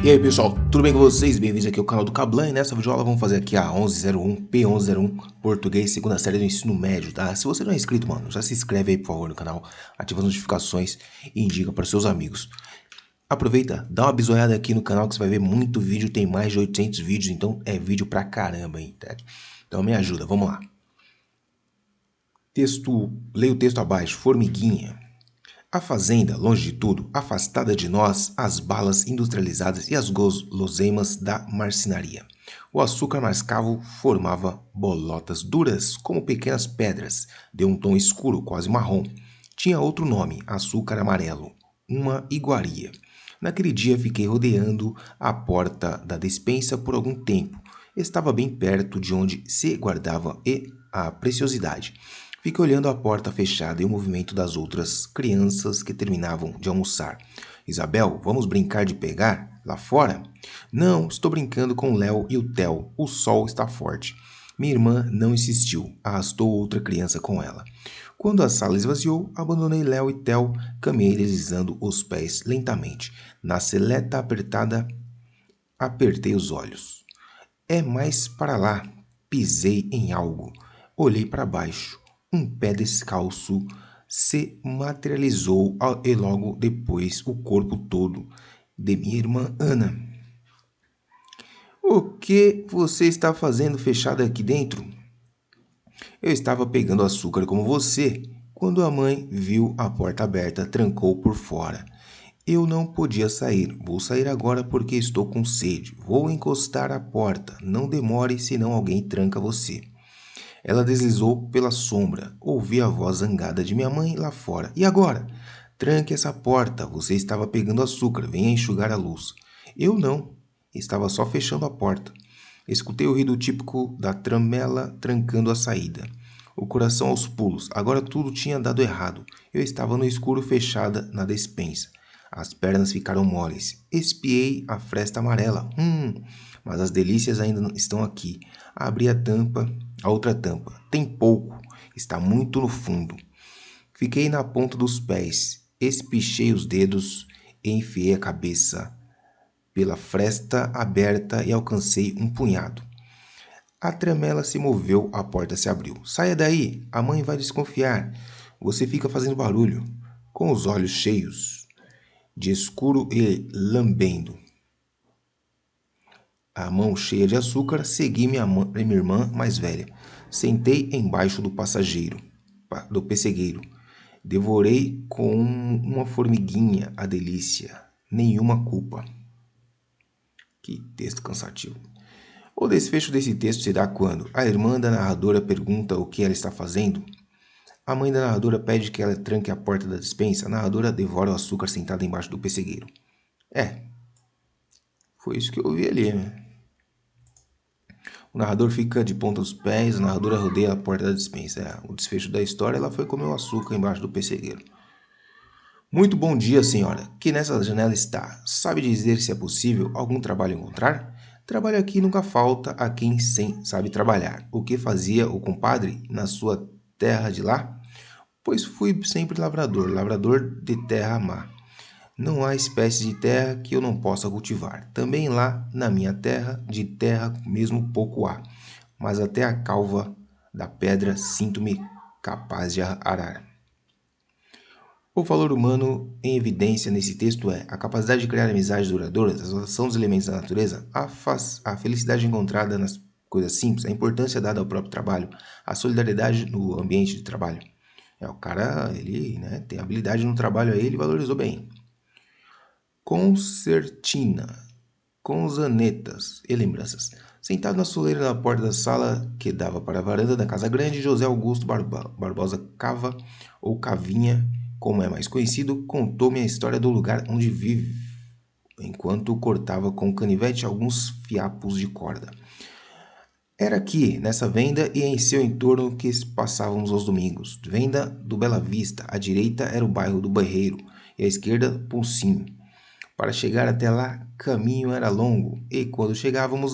E aí pessoal, tudo bem com vocês? Bem-vindos aqui ao canal do Kablan. E nessa videoaula vamos fazer aqui a 1101, P1101, Português, segunda série do ensino médio, tá? Se você não é inscrito, mano, já se inscreve aí por favor no canal, ativa as notificações e indica para seus amigos. Aproveita, dá uma bisoiada aqui no canal que você vai ver muito vídeo, tem mais de 800 vídeos, então é vídeo pra caramba, hein, tá? Então me ajuda, vamos lá. Leia o texto abaixo, formiguinha. A fazenda, longe de tudo, afastada de nós, as balas industrializadas e as guloseimas da marcenaria. O açúcar mascavo formava bolotas duras, como pequenas pedras, de um tom escuro, quase marrom. Tinha outro nome, açúcar amarelo, uma iguaria. Naquele dia fiquei rodeando a porta da despensa por algum tempo. Estava bem perto de onde se guardava a preciosidade. Fiquei olhando a porta fechada e o movimento das outras crianças que terminavam de almoçar. Isabel, vamos brincar de pegar lá fora? Não, estou brincando com Léo e o Theo. O sol está forte. Minha irmã não insistiu, arrastou outra criança com ela. Quando a sala esvaziou, abandonei Léo e Theo, caminhei deslizando os pés lentamente. Na seleta apertada, apertei os olhos. É mais para lá. Pisei em algo. Olhei para baixo. Um pé descalço se materializou e logo depois o corpo todo de minha irmã Ana. O que você está fazendo fechada aqui dentro? Eu estava pegando açúcar como você. Quando a mãe viu a porta aberta, trancou por fora. Eu não podia sair. Vou sair agora porque estou com sede. Vou encostar a porta. Não demore, senão alguém tranca você. Ela deslizou pela sombra. Ouvi a voz zangada de minha mãe lá fora. E agora? Tranque essa porta. Você estava pegando açúcar. Venha enxugar a luz. Eu não. Estava só fechando a porta. Escutei o ruído típico da tramela trancando a saída. O coração aos pulos. Agora tudo tinha dado errado. Eu estava no escuro fechada na despensa. As pernas ficaram moles. Espiei a fresta amarela. Mas as delícias ainda estão aqui. Abri a tampa, a outra tampa. Tem pouco. Está muito no fundo. Fiquei na ponta dos pés. Espichei os dedos e enfiei a cabeça pela fresta aberta e alcancei um punhado. A tramela se moveu, a porta se abriu. Saia daí, a mãe vai desconfiar. Você fica fazendo barulho. Com os olhos cheios de escuro e lambendo a mão cheia de açúcar, segui minha irmã mais velha. Sentei embaixo do pessegueiro. Devorei com uma formiguinha a delícia. Nenhuma culpa. Que texto cansativo. O desfecho desse texto se dá quando a irmã da narradora pergunta o que ela está fazendo. A mãe da narradora pede que ela tranque a porta da despensa. A narradora devora o açúcar sentada embaixo do pessegueiro. Foi isso que eu ouvi ali, né? O narrador fica de ponta dos pés, a narradora rodeia a porta da despensa. O desfecho da história, ela foi comer o açúcar embaixo do pessegueiro. Muito bom dia, senhora. Que nessa janela está? Sabe dizer se é possível algum trabalho encontrar? Trabalho aqui nunca falta a quem sabe trabalhar. O que fazia o compadre na sua terra de lá? Pois fui sempre lavrador de terra má. Não há espécie de terra que eu não possa cultivar. Também lá, na minha terra, de terra mesmo pouco há. Mas até a calva da pedra sinto-me capaz de arar. O valor humano em evidência nesse texto é a capacidade de criar amizades duradouras, a exaltação dos elementos da natureza, a felicidade encontrada nas coisas simples, a importância dada ao próprio trabalho, a solidariedade no ambiente de trabalho. O cara, ele tem habilidade no trabalho aí, ele valorizou bem. Concertina, conzanetas e lembranças. Sentado na soleira da porta da sala que dava para a varanda da casa grande, José Augusto Barbosa Cava, ou Cavinha, como é mais conhecido, contou-me a história do lugar onde vive, enquanto cortava com canivete alguns fiapos de corda. Era aqui, nessa venda e em seu entorno que passávamos aos domingos. Venda do Bela Vista, à direita era o bairro do Barreiro e à esquerda, Poncinho. Para chegar até lá, caminho era longo, e quando chegávamos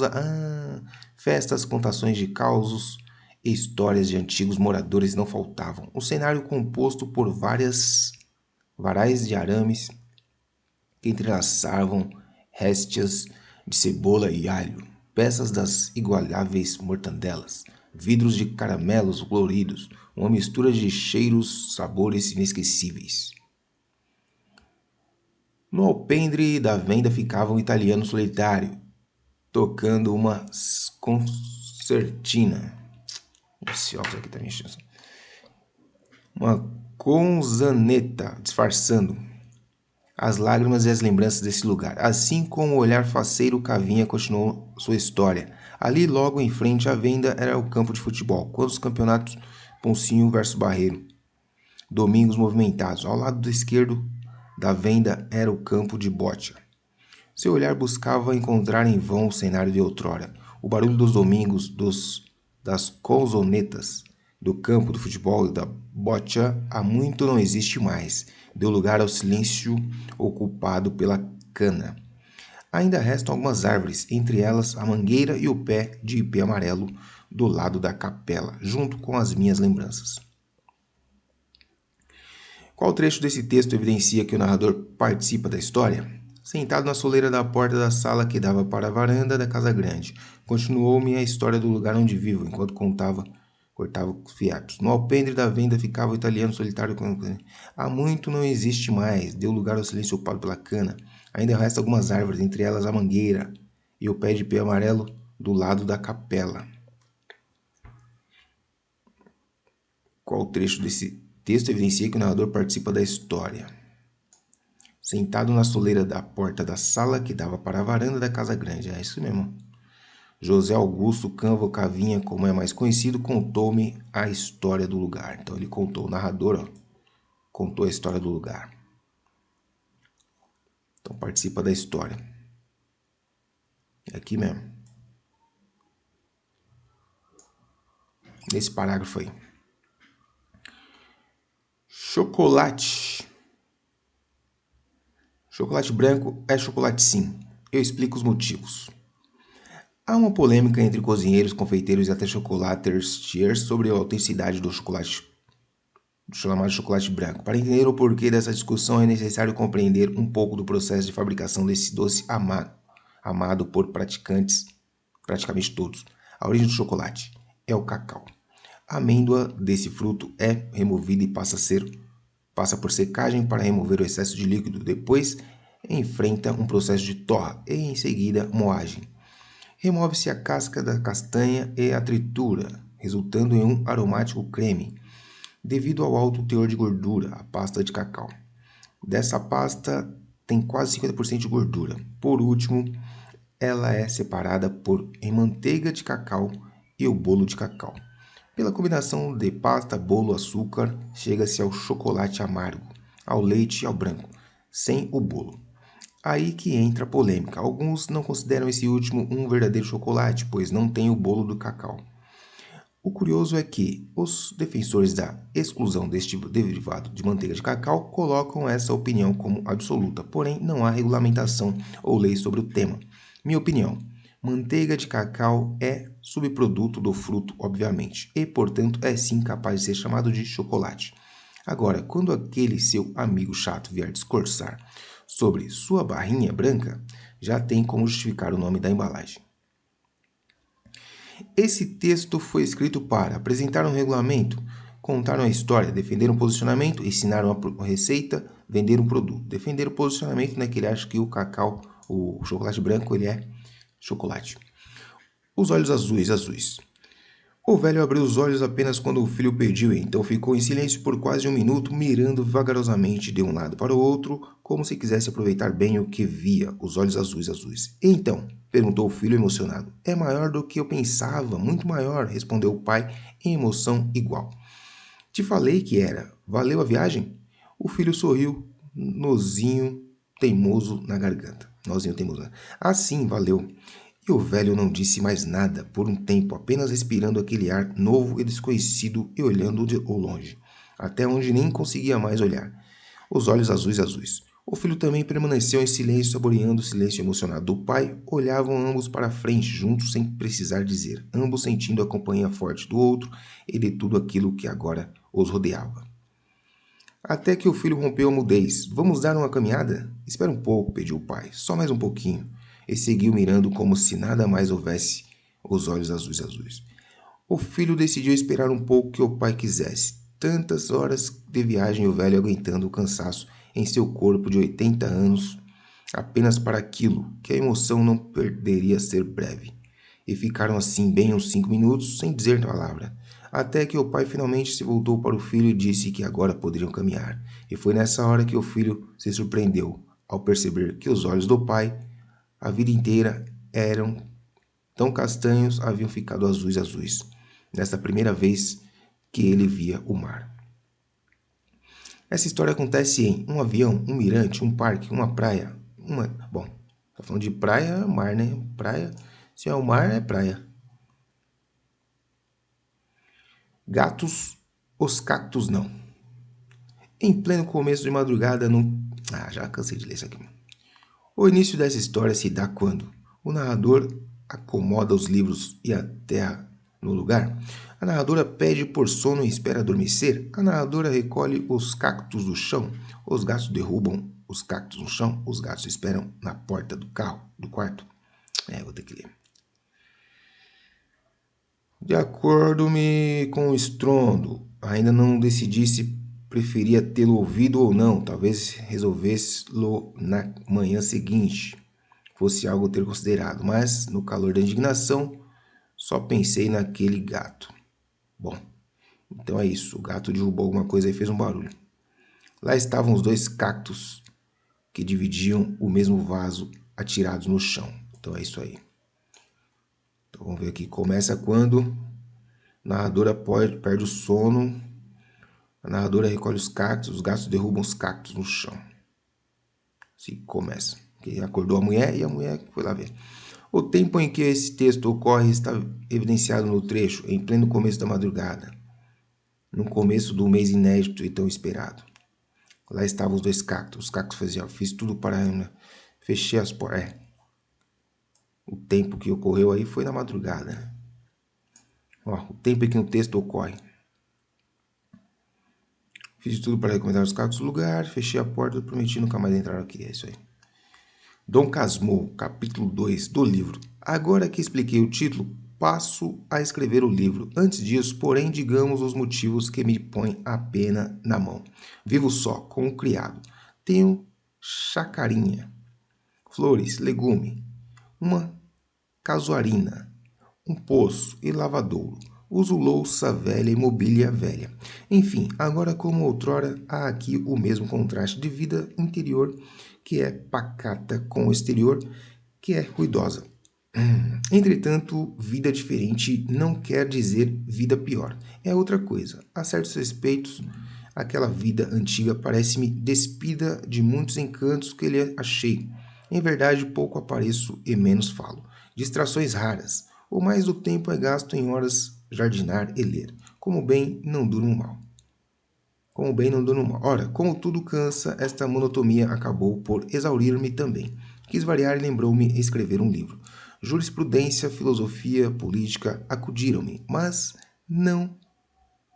festas, contações de causos e histórias de antigos moradores não faltavam. O cenário composto por varais de arames que entrelaçavam réstias de cebola e alho, peças das igualáveis mortandelas, vidros de caramelos coloridos, uma mistura de cheiros, sabores inesquecíveis. No alpendre da venda ficava um italiano solitário, tocando uma concertina. Esse óculos aqui tá me enchendo. Uma conzaneta, disfarçando as lágrimas e as lembranças desse lugar. Assim com o olhar faceiro, Cavinha continuou sua história. Ali, logo em frente à venda, era o campo de futebol, quando os campeonatos Poncinho versus Barreiro. Domingos movimentados. Ao lado esquerdo da venda era o campo de bocha. Seu olhar buscava encontrar em vão o cenário de outrora. O barulho dos domingos, das conzonetas, do campo do futebol e da bocha há muito não existe mais. Deu lugar ao silêncio ocupado pela cana. Ainda restam algumas árvores, entre elas a mangueira e o pé de ipê amarelo do lado da capela, junto com as minhas lembranças. Qual trecho desse texto evidencia que o narrador participa da história? Sentado na soleira da porta da sala que dava para a varanda da casa grande, continuou-me a história do lugar onde vivo, enquanto cortava os fiapos. No alpendre da venda ficava o italiano solitário. Há muito não existe mais, deu lugar ao silêncio ocupado pela cana. Ainda resta algumas árvores, entre elas a mangueira e o pé de ipê amarelo do lado da capela. Qual trecho desse texto evidencia que o narrador participa da história? Sentado na soleira da porta da sala que dava para a varanda da casa grande. É isso mesmo. José Augusto Canvo Cavinha, como é mais conhecido, contou-me a história do lugar. Então ele contou, o narrador, contou a história do lugar. Então participa da história. É aqui mesmo. Nesse parágrafo aí. Chocolate. Chocolate branco é chocolate sim. Eu explico os motivos. Há uma polêmica entre cozinheiros, confeiteiros e até chocolatiers sobre a autenticidade do chocolate, chamado chocolate branco. Para entender o porquê dessa discussão, é necessário compreender um pouco do processo de fabricação desse doce amado por praticamente todos. A origem do chocolate é o cacau. A amêndoa desse fruto é removida e passa por secagem para remover o excesso de líquido. Depois, enfrenta um processo de torra e, em seguida, moagem. Remove-se a casca da castanha e a tritura, resultando em um aromático creme, devido ao alto teor de gordura, a pasta de cacau. Dessa pasta tem quase 50% de gordura. Por último, ela é separada em manteiga de cacau e o bolo de cacau. Pela combinação de pasta, bolo, açúcar, chega-se ao chocolate amargo, ao leite e ao branco, sem o bolo. Aí que entra a polêmica. Alguns não consideram esse último um verdadeiro chocolate, pois não tem o bolo do cacau. O curioso é que os defensores da exclusão deste derivado de manteiga de cacau colocam essa opinião como absoluta, porém não há regulamentação ou lei sobre o tema. Minha opinião: manteiga de cacau é subproduto do fruto, obviamente, e, portanto, é sim capaz de ser chamado de chocolate. Agora, quando aquele seu amigo chato vier discursar sobre sua barrinha branca, já tem como justificar o nome da embalagem. Esse texto foi escrito para apresentar um regulamento, contar uma história, defender um posicionamento, ensinar uma receita, vender um produto. Defender o posicionamento, né, que ele acha que o cacau, o chocolate branco, ele é chocolate. Os olhos azuis. O velho abriu os olhos apenas quando o filho pediu, e então ficou em silêncio por quase um minuto, mirando vagarosamente de um lado para o outro, como se quisesse aproveitar bem o que via, os olhos azuis. Então, perguntou o filho emocionado. É maior do que eu pensava, muito maior, respondeu o pai, em emoção igual. Te falei que era. Valeu a viagem? O filho sorriu, nozinho teimoso na garganta. Ah, sim, valeu. E o velho não disse mais nada por um tempo, apenas respirando aquele ar novo e desconhecido e olhando de longe, até onde nem conseguia mais olhar. Os olhos azuis. O filho também permaneceu em silêncio, saboreando o silêncio emocionado do pai. Olhavam ambos para a frente, juntos, sem precisar dizer, ambos sentindo a companhia forte do outro e de tudo aquilo que agora os rodeava. Até que o filho rompeu a mudez. Vamos dar uma caminhada? Espera um pouco, pediu o pai. Só mais um pouquinho. E seguiu mirando como se nada mais houvesse os olhos azuis. O filho decidiu esperar um pouco que o pai quisesse. Tantas horas de viagem, o velho aguentando o cansaço em seu corpo de 80 anos, apenas para aquilo, que a emoção não poderia ser breve. E ficaram assim bem uns 5 minutos, sem dizer palavra, até que o pai finalmente se voltou para o filho e disse que agora poderiam caminhar. E foi nessa hora que o filho se surpreendeu, ao perceber que os olhos do pai, a vida inteira, eram tão castanhos, haviam ficado azuis, nesta primeira vez que ele via o mar. Essa história acontece em um avião, um mirante, um parque, uma praia. Bom, tá falando de praia, mar, né? Praia, se é o mar, é praia. Gatos, os cactos não. Em pleno começo de madrugada, já cansei de ler isso aqui. O início dessa história se dá quando o narrador acomoda os livros e a terra no lugar. A narradora pede por sono e espera adormecer. A narradora recolhe os cactos do chão. Os gatos derrubam os cactos no chão. Os gatos esperam na porta do quarto. Vou ter que ler. De acordo-me com o estrondo, ainda não decidi se preferia tê-lo ouvido ou não. Talvez resolvesse-lo na manhã seguinte. Fosse algo a ter considerado, mas no calor da indignação só pensei naquele gato. Bom, então é isso. O gato derrubou alguma coisa e fez um barulho. Lá estavam os 2 cactos que dividiam o mesmo vaso atirados no chão. Então é isso aí. Então vamos ver aqui. Começa quando a narradora perde o sono. A narradora recolhe os gatos derrubam os cactos no chão. Assim começa. Que acordou a mulher e a mulher foi lá ver. O tempo em que esse texto ocorre está evidenciado no trecho, em pleno começo da madrugada, no começo do mês inédito e tão esperado. Lá estavam os 2 cactos. Os cactos faziam, fiz tudo para... Fechei as portas. O tempo que ocorreu aí foi na madrugada. O tempo em que o texto ocorre. Fiz tudo para recomendar os cactos no lugar, fechei a porta, prometi nunca mais entrar aqui. É isso aí. Dom Casmurro, capítulo 2 do livro. Agora que expliquei o título, passo a escrever o livro. Antes disso, porém, digamos os motivos que me põem a pena na mão. Vivo só, com um criado. Tenho chacarinha, flores, legume, uma casuarina, um poço e lavadouro. Uso louça velha e mobília velha. Enfim, agora como outrora, há aqui o mesmo contraste de vida interior, que é pacata, com o exterior, que é ruidosa. Entretanto, vida diferente não quer dizer vida pior. É outra coisa. A certos respeitos, aquela vida antiga parece-me despida de muitos encantos que lhe achei. Em verdade, pouco apareço e menos falo. Distrações raras. O mais do tempo é gasto em horas jardinar e ler. Como bem, não durmo mal. Ora, como tudo cansa, esta monotonia acabou por exaurir-me também. Quis variar e lembrou-me escrever um livro. Jurisprudência, filosofia, política acudiram-me, mas não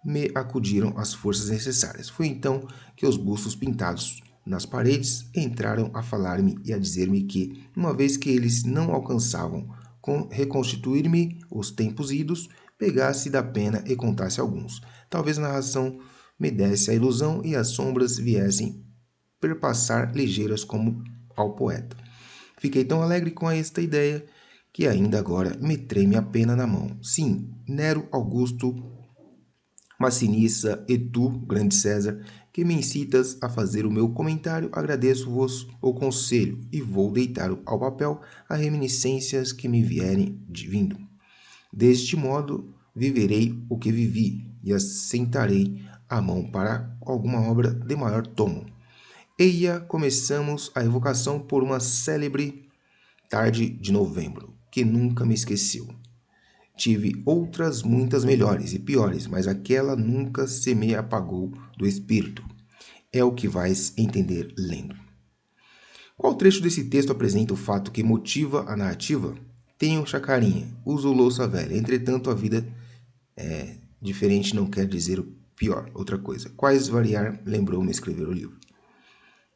me acudiram as forças necessárias. Foi então que os bustos pintados nas paredes entraram a falar-me e a dizer-me que, uma vez que eles não alcançavam reconstituir-me os tempos idos, pegasse da pena e contasse alguns. Talvez a narração me desse a ilusão e as sombras viessem perpassar ligeiras como ao poeta. Fiquei tão alegre com esta ideia que ainda agora me treme a pena na mão. Sim, Nero Augusto Massinissa, e tu, grande César, que me incitas a fazer o meu comentário, agradeço-vos o conselho e vou deitar ao papel as reminiscências que me vierem vindo. Deste modo, viverei o que vivi e assentarei a mão para alguma obra de maior tomo. Eia, começamos a evocação por uma célebre tarde de novembro, que nunca me esqueceu. Tive outras muitas melhores e piores, mas aquela nunca se me apagou do espírito. É o que vais entender lendo. Qual trecho desse texto apresenta o fato que motiva a narrativa? Tenho chacarinha, uso louça velha. Entretanto, a vida diferente não quer dizer Pior, outra coisa. Quais variar lembrou-me escrever o livro?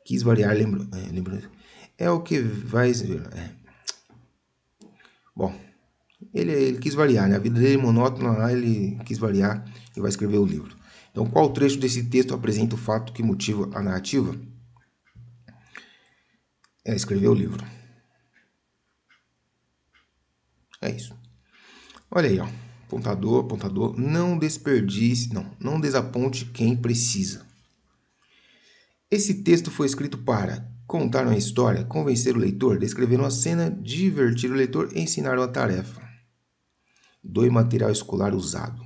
Quis variar, lembrou. É o que vai... Bom, ele quis variar, né? A vida dele é monótona, lá ele quis variar e vai escrever o livro. Então, qual trecho desse texto apresenta o fato que motiva a narrativa? É escrever o livro. É isso. Olha aí, ó. Apontador, apontador. Não desperdice, não desaponte quem precisa. Esse texto foi escrito para contar uma história, convencer o leitor, descrever uma cena, divertir o leitor e ensinar uma tarefa. Doe material escolar usado.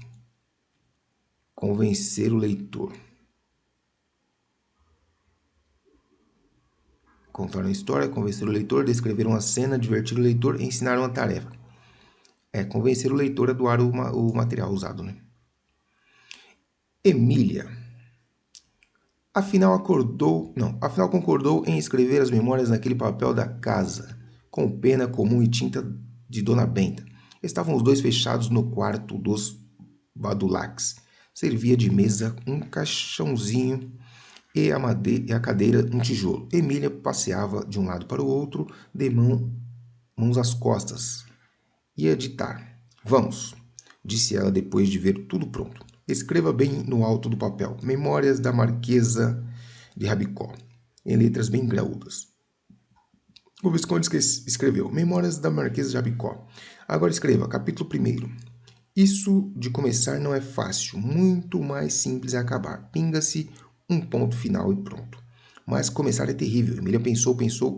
Convencer o leitor. Contar uma história, convencer o leitor, descrever uma cena, divertir o leitor e ensinar uma tarefa. É convencer o leitor a doar o material usado, né? Emília. Afinal concordou em escrever as memórias naquele papel da casa, com pena comum e tinta de Dona Benta. Estavam os dois fechados no quarto dos Badulaques. Servia de mesa um caixãozinho e a cadeira um tijolo. Emília passeava de um lado para o outro, de mãos às costas. Ia ditar. Vamos, disse ela depois de ver tudo pronto. Escreva bem no alto do papel. Memórias da Marquesa de Rabicó, em letras bem graúdas. O Visconde escreveu. Memórias da Marquesa de Rabicó. Agora escreva, capítulo 1º. Isso de começar não é fácil. Muito mais simples é acabar. Pinga-se um ponto final e pronto. Mas começar é terrível. Emília pensou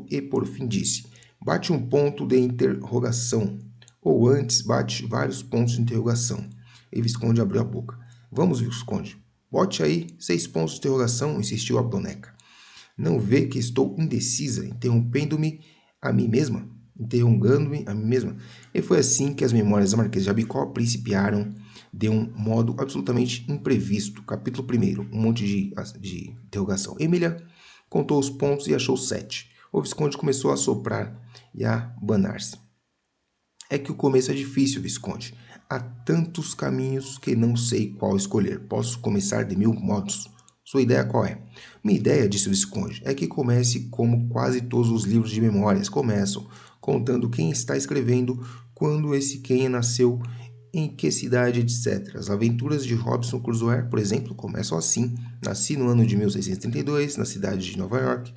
e por fim disse. Bate um ponto de interrogação. Ou antes, bate vários pontos de interrogação. E Visconde abriu a boca. Vamos, Visconde. Bote aí 6 pontos de interrogação, insistiu a boneca. Não vê que estou indecisa, interrompendo-me a mim mesma? Interrogando-me a mim mesma? E foi assim que as memórias da Marquesa de Rabicó principiaram de um modo absolutamente imprevisto. Capítulo 1º, um monte de interrogação. Emília contou os pontos e achou 7. O Visconde começou a soprar e a abanar-se. É que o começo é difícil, Visconde. Há tantos caminhos que não sei qual escolher. Posso começar de 1000 modos. Sua ideia qual é? Minha ideia, disse o Visconde, é que comece como quase todos os livros de memórias começam, contando quem está escrevendo, quando esse quem nasceu, em que cidade, etc. As aventuras de Robinson Crusoe, por exemplo, começam assim. Nasci no ano de 1632, na cidade de Nova York,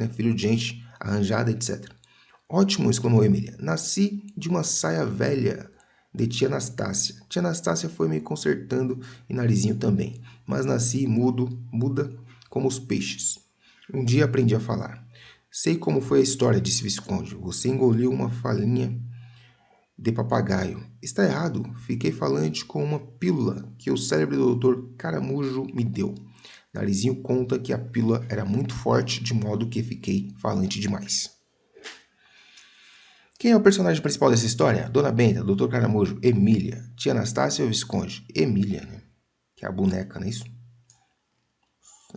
né, filho de gente arranjada, etc. Ótimo, exclamou Emília. Nasci de uma saia velha de tia Anastácia. Tia Anastácia foi me consertando e narizinho também. Mas nasci muda como os peixes. Um dia aprendi a falar. Sei como foi a história, disse Visconde. Você engoliu uma falinha de papagaio. Está errado. Fiquei falante com uma pílula que o cérebro do Dr. Caramujo me deu. Narizinho conta que a pílula era muito forte, de modo que fiquei falante demais. Quem é o personagem principal dessa história? Dona Benta, Dr. Caramujo, Emília, tia Anastácia ou Visconde? Emília, né? Que é a boneca, não é isso?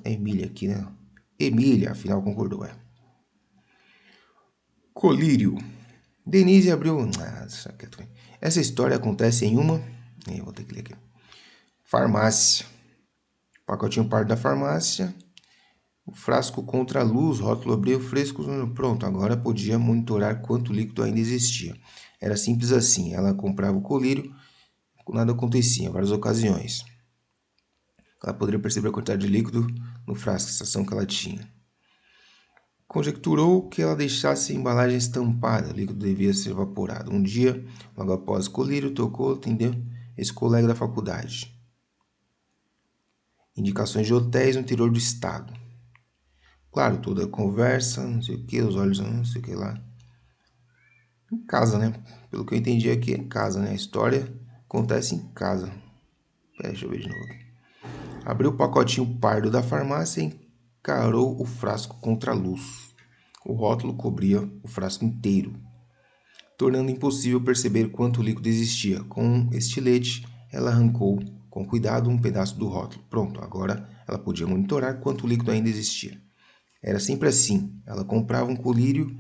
É Emília aqui, né? Emília, afinal concordou, é. Colírio. Denise abriu... Essa história acontece em uma... vou ter que ler aqui. Farmácia. Pacotinho pardo da farmácia. O frasco contra a luz, rótulo abriu, fresco, pronto, agora podia monitorar quanto líquido ainda existia. Era simples assim, ela comprava o colírio, nada acontecia, em várias ocasiões. Ela poderia perceber a quantidade de líquido no frasco, a sensação que ela tinha. Conjecturou que ela deixasse a embalagem estampada, o líquido devia ser evaporado. Um dia, logo após o colírio, tocou, atendeu esse colega da faculdade. Indicações de hotéis no interior do estado. Claro, toda a conversa, não sei o que, os olhos, não sei o que lá. Em casa, né? Pelo que eu entendi aqui, é em casa, né? A história acontece em casa. Deixa eu ver de novo. Abriu o pacotinho pardo da farmácia e encarou o frasco contra a luz. O rótulo cobria o frasco inteiro, tornando impossível perceber quanto líquido existia. Com um estilete, ela arrancou com cuidado um pedaço do rótulo. Pronto, agora ela podia monitorar quanto líquido ainda existia. Era sempre assim. Ela comprava um colírio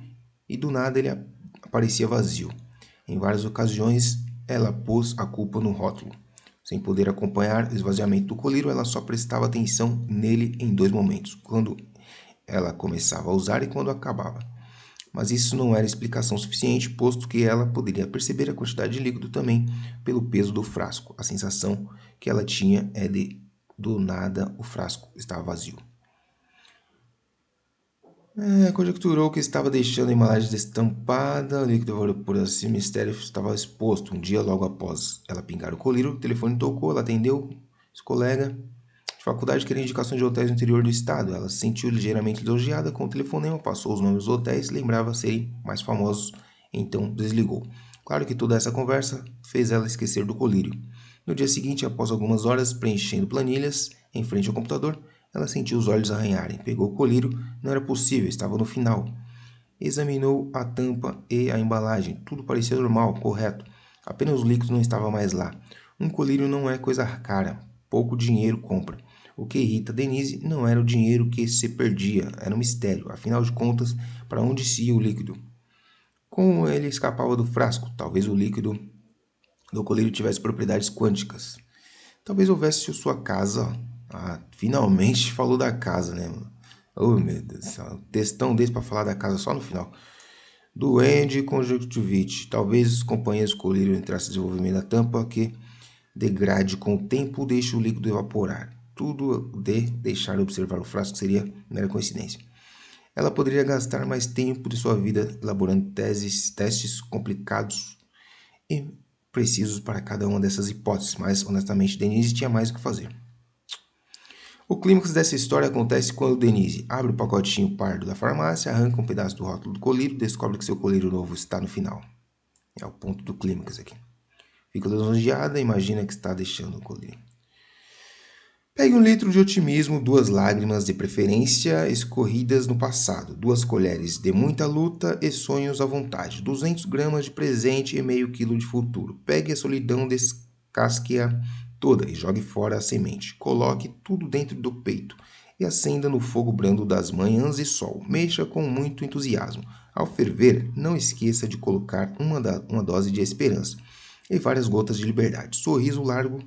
e do nada ele aparecia vazio. Em várias ocasiões, ela pôs a culpa no rótulo. Sem poder acompanhar o esvaziamento do colírio, ela só prestava atenção nele em 2 momentos, quando ela começava a usar e quando acabava. Mas isso não era explicação suficiente, posto que ela poderia perceber a quantidade de líquido também pelo peso do frasco. A sensação que ela tinha é de, do nada, o frasco estava vazio. Conjecturou que estava deixando a embalagem destampada, o líquido por assim, o mistério estava exposto. Um dia, logo após ela pingar o colírio, o telefone tocou, ela atendeu, seu colega de faculdade queria indicações de hotéis no interior do estado. Ela se sentiu ligeiramente lisonjeada com o telefonema, passou os nomes dos hotéis, lembrava serem mais famosos, então desligou. Claro que toda essa conversa fez ela esquecer do colírio. No dia seguinte, após algumas horas preenchendo planilhas em frente ao computador, ela sentiu os olhos arranharem. Pegou o colírio, não era possível, estava no final. Examinou a tampa e a embalagem. Tudo parecia normal, correto. Apenas o líquido não estava mais lá. Um colírio não é coisa cara. Pouco dinheiro compra. O que irrita Denise não era o dinheiro que se perdia, era um mistério. Afinal de contas, para onde se ia o líquido? Como ele escapava do frasco? Talvez o líquido do colírio tivesse propriedades quânticas. Talvez houvesse sua casa. Finalmente falou da casa, né? Oh, meu Deus do céu. Textão desse para falar da casa só no final. Duende conjuntivite. Talvez os companheiros colírio entrasse desenvolvimento da tampa que degrade com o tempo deixe o líquido evaporar. Tudo de deixar observar o frasco seria mera coincidência. Ela poderia gastar mais tempo de sua vida elaborando testes complicados e precisos para cada uma dessas hipóteses, mas honestamente Denise tinha mais o que fazer. O clímax dessa história acontece quando Denise abre o pacotinho pardo da farmácia, arranca um pedaço do rótulo do colírio e descobre que seu colírio novo está no final. É o ponto do clímax aqui. Fica lisonjeada e imagina que está deixando o colírio. Pegue 1 litro de otimismo, 2 lágrimas de preferência escorridas no passado, 2 colheres de muita luta e sonhos à vontade, 200 gramas de presente e meio quilo de futuro. Pegue a solidão, descasque-a toda e jogue fora a semente. Coloque tudo dentro do peito e acenda no fogo brando das manhãs e sol. Mexa com muito entusiasmo. Ao ferver, não esqueça de colocar uma dose de esperança e várias gotas de liberdade. Sorriso largo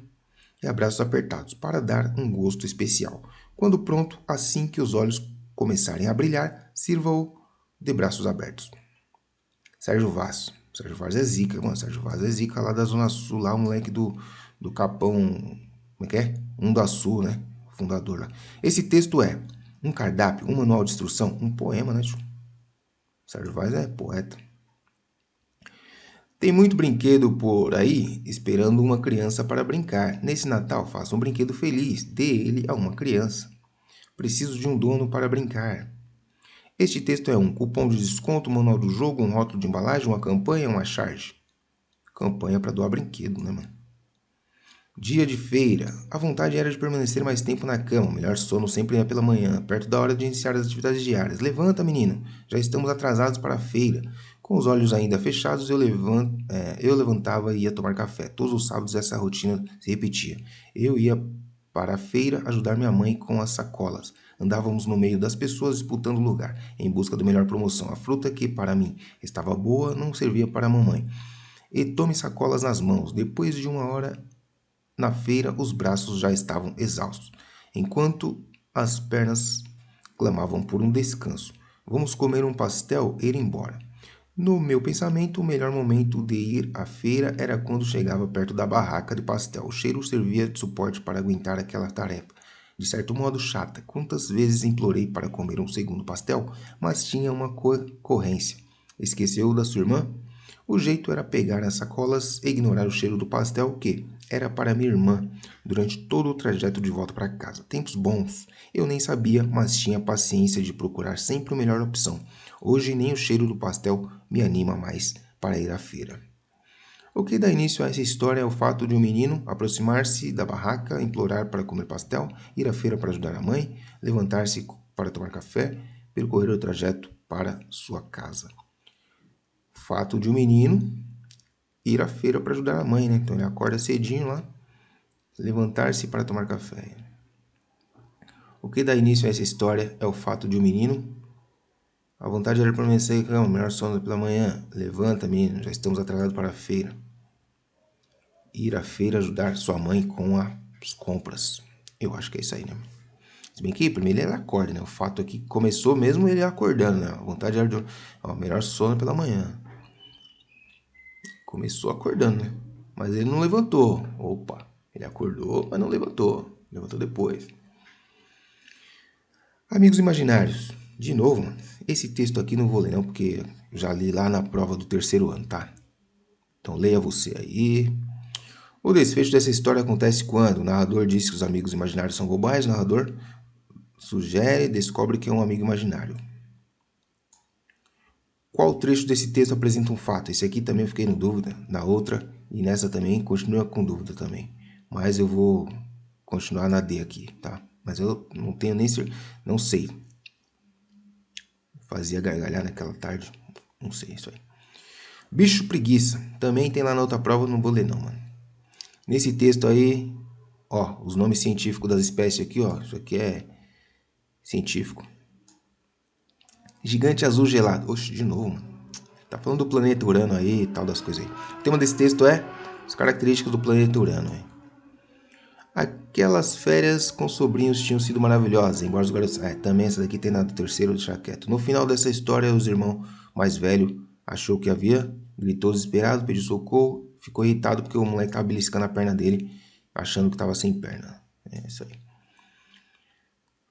e abraços apertados, para dar um gosto especial. Quando pronto, assim que os olhos começarem a brilhar, sirva-o de braços abertos. Sérgio Vaz. Sérgio Vaz é zica, mano. Sérgio Vaz é zica lá da Zona Sul, lá o moleque do Capão. Como é que é? Da Sul, né? Fundador lá. Esse texto é um cardápio, um manual de instrução, um poema, né? Sérgio Vaz é poeta. Tem muito brinquedo por aí esperando uma criança para brincar. Nesse Natal, faça um brinquedo feliz. Dê ele a uma criança. Preciso de um dono para brincar. Este texto é um cupom de desconto, um manual do jogo, um rótulo de embalagem, uma campanha, uma charge. Campanha para doar brinquedo, né, mano? Dia de feira. A vontade era de permanecer mais tempo na cama. O melhor sono sempre é pela manhã, perto da hora de iniciar as atividades diárias. Levanta, menino. Já estamos atrasados para a feira. Com os olhos ainda fechados, eu levantava e ia tomar café. Todos os sábados essa rotina se repetia. Eu ia para a feira ajudar minha mãe com as sacolas. Andávamos no meio das pessoas disputando lugar, em busca da melhor promoção. A fruta que, para mim, estava boa, não servia para a mamãe. E tome sacolas nas mãos. Depois de 1 hora na feira, os braços já estavam exaustos, enquanto as pernas clamavam por um descanso. Vamos comer um pastel e ir embora. No meu pensamento, o melhor momento de ir à feira era quando chegava perto da barraca de pastel. O cheiro servia de suporte para aguentar aquela tarefa, de certo modo chata. Quantas vezes implorei para comer um segundo pastel, mas tinha uma corrência. Esqueceu da sua irmã? O jeito era pegar as sacolas e ignorar o cheiro do pastel que era para minha irmã durante todo o trajeto de volta para casa. Tempos bons. Eu nem sabia, mas tinha paciência de procurar sempre a melhor opção. Hoje nem o cheiro do pastel me anima mais para ir à feira. O que dá início a essa história é o fato de um menino aproximar-se da barraca, implorar para comer pastel, ir à feira para ajudar a mãe, levantar-se para tomar café, percorrer o trajeto para sua casa. Fato de um menino ir à feira para ajudar a mãe, né? Então ele acorda cedinho lá, levantar-se para tomar café. O que dá início a essa história é o fato de um menino. A vontade era permanecer em melhor sono pela manhã. Levanta, menino, já estamos atrasados para a feira. ir à feira ajudar sua mãe com as compras. Eu acho que é isso aí, né? Se bem que primeiro ele acorda, né? O fato é que começou mesmo ele acordando, né? A vontade era de... Ó, melhor sono pela manhã. Começou acordando, né? Mas ele não levantou. Opa, ele acordou, mas não levantou. Levantou depois. Amigos imaginários, de novo, mano, esse texto aqui não vou ler não, porque eu já li lá na prova do terceiro ano, tá? Então leia você aí. O desfecho dessa história acontece quando o narrador diz que os amigos imaginários são globais, o narrador sugere e descobre que é um amigo imaginário. Qual trecho desse texto apresenta um fato? Esse aqui também eu fiquei em dúvida, na outra e nessa também continua com dúvida também. Mas eu vou continuar na D aqui, tá? Mas eu não tenho nem certeza, não sei. Fazia gargalhar naquela tarde, não sei isso aí. Bicho preguiça, também tem lá na outra prova, não vou ler não, mano. Nesse texto aí, ó, os nomes científicos das espécies aqui, ó, isso aqui é científico. Gigante azul gelado. Oxe, de novo, mano. Tá falando do planeta Urano aí e tal das coisas aí. O tema desse texto é as características do planeta Urano. Aí. Aquelas férias com sobrinhos tinham sido maravilhosas, embora os garotos... também essa daqui tem nada do terceiro, deixar quieto. No final dessa história, os irmãos mais velho achou que havia, gritou desesperado, pediu socorro, ficou irritado porque o moleque tava beliscando a perna dele, achando que tava sem perna. É isso aí.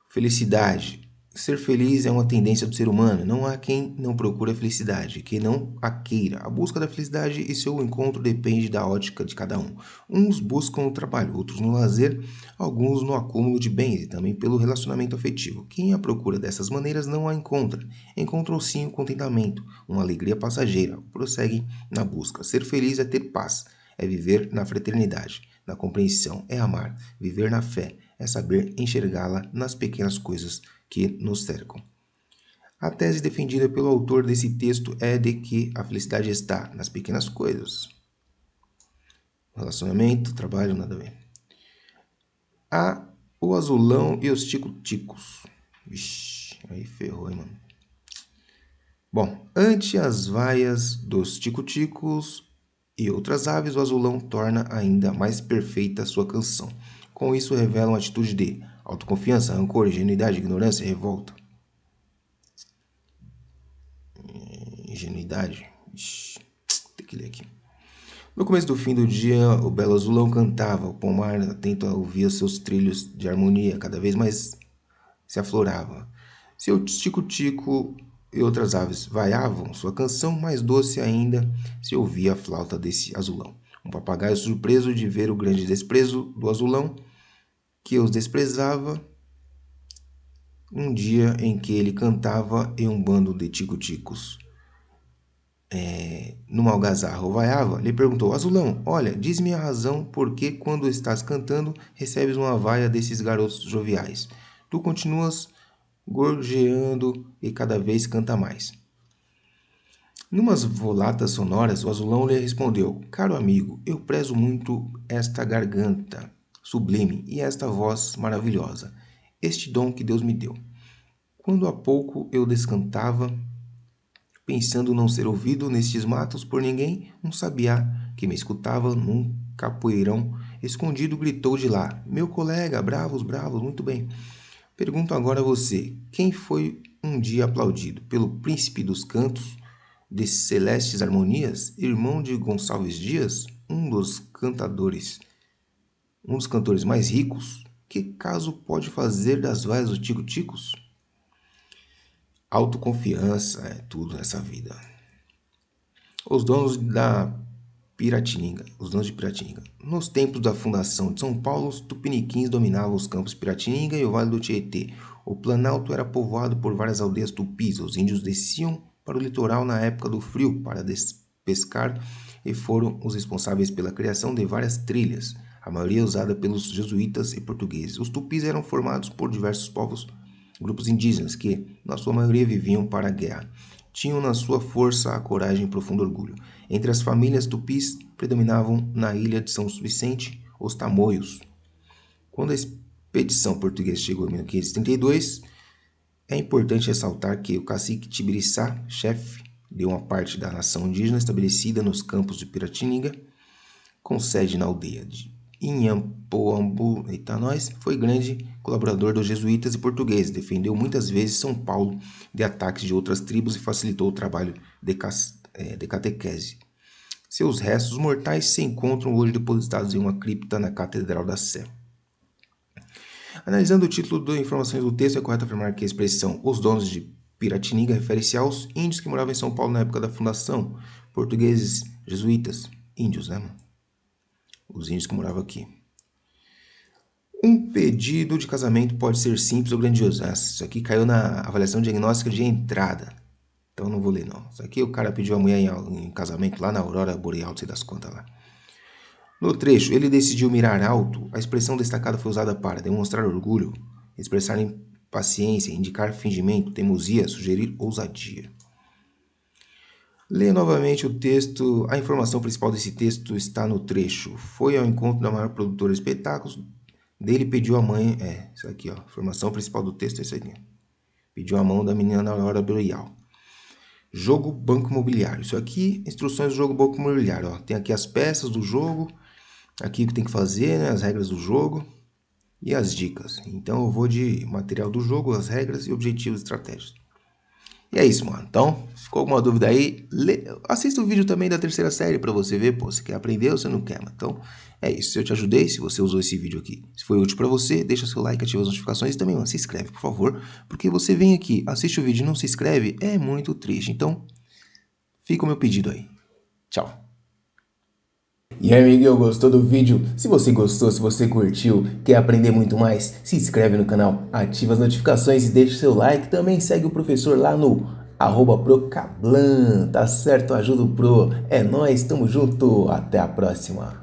Felicidade. Ser feliz é uma tendência do ser humano. Não há quem não procure a felicidade, que não a queira. A busca da felicidade e seu encontro depende da ótica de cada um. Uns buscam no trabalho, outros no lazer, alguns no acúmulo de bens e também pelo relacionamento afetivo. Quem a procura dessas maneiras não a encontra. Encontram sim o contentamento, uma alegria passageira. Prosseguem na busca. Ser feliz é ter paz, é viver na fraternidade, na compreensão, é amar, viver na fé, é saber enxergá-la nas pequenas coisas que nos cercam. A tese defendida pelo autor desse texto é de que a felicidade está nas pequenas coisas. Relacionamento, trabalho, nada a ver. O azulão e os tico-ticos. Vixe, aí ferrou, hein, mano. Bom, ante as vaias dos tico-ticos e outras aves, o azulão torna ainda mais perfeita sua canção. Com isso, revela uma atitude de autoconfiança, rancor, ingenuidade, ignorância e revolta. Ingenuidade. Ixi, tem que ler aqui. No começo do fim do dia, o belo azulão cantava. O pomar, atento a ouvir os seus trilhos de harmonia, cada vez mais se aflorava. Seu tico-tico e outras aves vaiavam sua canção, mais doce ainda se ouvia a flauta desse azulão. Um papagaio surpreso de ver o grande desprezo do azulão, que os desprezava, um dia em que ele cantava em um bando de tico-ticos, numa algazarra ou vaiava, lhe perguntou: Azulão, olha, diz-me a razão por que, quando estás cantando, recebes uma vaia desses garotos joviais. Tu continuas gorjeando e cada vez canta mais. Numas volatas sonoras, o azulão lhe respondeu: Caro amigo, eu prezo muito esta garganta sublime e esta voz maravilhosa, este dom que Deus me deu. Quando há pouco eu descantava, pensando não ser ouvido nestes matos por ninguém, um sabiá que me escutava num capoeirão escondido gritou de lá: Meu colega, bravos, bravos, muito bem. Pergunto agora a você, quem foi um dia aplaudido pelo príncipe dos cantos de celestes harmonias, irmão de Gonçalves Dias, um dos cantores mais ricos? Que caso pode fazer das vaias dos tico-ticos? Autoconfiança é tudo nessa vida. Os donos de Piratininga. Nos tempos da fundação de São Paulo, os tupiniquins dominavam os campos Piratininga e o Vale do Tietê. O Planalto era povoado por várias aldeias tupis. Os índios desciam para o litoral na época do frio para pescar e foram os responsáveis pela criação de várias trilhas, a maioria usada pelos jesuítas e portugueses. Os tupis eram formados por diversos grupos indígenas que, na sua maioria, viviam para a guerra. Tinham na sua força a coragem e profundo orgulho. Entre as famílias tupis predominavam na ilha de São Vicente os tamoios. Quando a expedição portuguesa chegou em 1532, é importante ressaltar que o cacique Tibiriçá, chefe de uma parte da nação indígena estabelecida nos campos de Piratininga, com sede na aldeia de Inhampoambu, eita nós, foi grande colaborador dos jesuítas e portugueses, defendeu muitas vezes São Paulo de ataques de outras tribos e facilitou o trabalho de catequese. Seus restos mortais se encontram hoje depositados em uma cripta na Catedral da Sé. Analisando o título das informações do texto, é correto afirmar que a expressão os donos de Piratininga refere-se aos índios que moravam em São Paulo na época da fundação, portugueses, jesuítas, índios, né? Os índios que moravam aqui. Um pedido de casamento pode ser simples ou grandioso. Isso aqui caiu na avaliação diagnóstica de entrada. Então não vou ler não. Isso aqui o cara pediu a mulher em casamento lá na Aurora Boreal, não sei das contas lá. No trecho, ele decidiu mirar alto. A expressão destacada foi usada para demonstrar orgulho, expressar impaciência, indicar fingimento, teimosia, sugerir ousadia. Leia novamente o texto. A informação principal desse texto está no trecho. Foi ao encontro da maior produtora de espetáculos. Dele pediu a mãe... isso aqui, ó. A informação principal do texto é isso aqui. Pediu a mão da menina na Aurora Boreal. Jogo Banco Imobiliário. Isso aqui, instruções do jogo Banco Imobiliário. Ó. Tem aqui as peças do jogo. Aqui o que tem que fazer, né? As regras do jogo. E as dicas. Então eu vou de material do jogo, as regras e objetivos e estratégias. E é isso, mano. Então, se ficou alguma dúvida aí, assista o vídeo também da terceira série pra você ver, pô, você quer aprender ou você não quer, mano. Então, é isso. Se eu te ajudei, se você usou esse vídeo aqui, se foi útil pra você, deixa seu like, ativa as notificações e também, mano, se inscreve, por favor, porque você vem aqui, assiste o vídeo e não se inscreve, é muito triste. Então, fica o meu pedido aí. Tchau. E aí, amiguinho, gostou do vídeo? Se você gostou, se você curtiu, quer aprender muito mais, se inscreve no canal, ativa as notificações e deixa o seu like. Também segue o professor lá no @procablan, tá certo? Ajuda o Pro. É nóis, tamo junto, até a próxima.